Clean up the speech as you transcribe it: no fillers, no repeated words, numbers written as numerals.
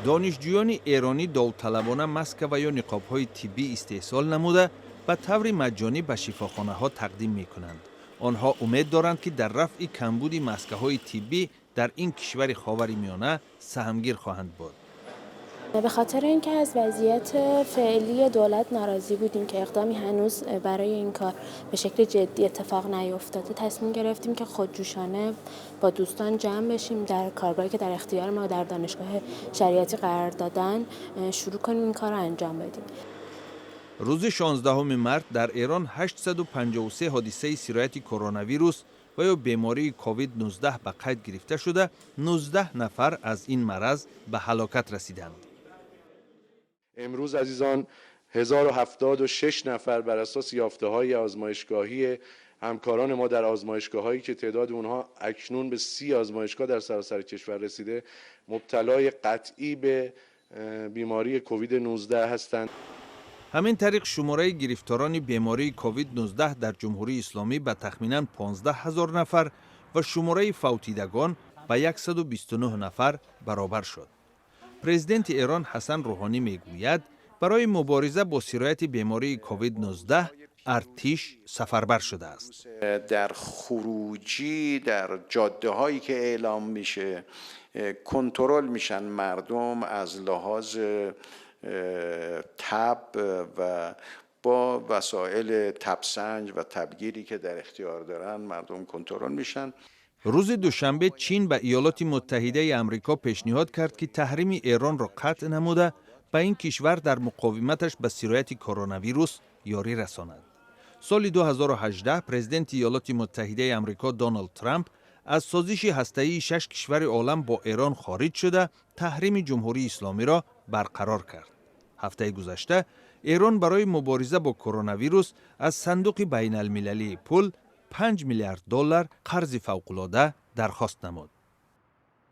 دانشجویان ایرانی داوطلبانه ماسک و یا نقاب‌های طبی استحصال نموده به طور مجانی به شفاخانه‌ها تقدیم می‌کنند. آنها امید دارند که در رفع کمبود ماسک‌های طبی در این کشور خاورمیانه سهمگیر خواهند بود. به خاطر اینکه از وضعیت فعلی دولت ناراضی بودیم که اقدامی هنوز برای این کار به شکل جدی اتفاق نیفتاده، تصمیم گرفتیم که خودجوشانه با دوستان جمع بشیم در کارگاهی که در اختیار ما در دانشگاه شریعتی قرار دادن شروع کنیم این کار رو انجام بدیم. روز 16 مارس در ایران 853 حادثه سرایت کرونا ویروس و یا بیماری کووید 19 به قید گرفته شده، 19 نفر از این مرض به هلاکت رسیدند. امروز عزیزان 1076 نفر بر اساس یافته‌های آزمایشگاهی همکاران ما در آزمایشگاه‌هایی که تعداد اونها اکنون به 30 آزمایشگاه در سراسر کشور رسیده مبتلای قطعی به بیماری کووید 19 هستند. همین طریق شماره گرفتاران بیماری کووید 19 در جمهوری اسلامی به تخمیناً 15,000 نفر و شماره فوتیدگان به 129 نفر برابر شد. پرزیدنت ایران حسن روحانی میگوید برای مبارزه با سرایت بیماری کووید 19 ارتش سفربر شده است. در خروجی در جاده هایی که اعلام میشه کنترل میشن مردم از لحاظ تب و با وسایل تبسنج و تبگیری که در اختیار دارن مردم کنترل میشن. روز دوشنبه چین به ایالات متحده آمریکا پیشنهاد کرد که تحریم ایران را قطع نموده به این کشور در مقاومتش به سرایت کرونا ویروس یاری رساند. سال 2018 پرزیدنت ایالات متحده آمریکا دونالد ترامپ از سازش هسته‌ای 6 کشور عالم با ایران خارج شده تحریم جمهوری اسلامی را برقرار کرد. هفته گذشته ایران برای مبارزه با کرونا ویروس از صندوق بین المللی پول 5 میلیارد دلار قرض فوق‌العاده درخواست نمود.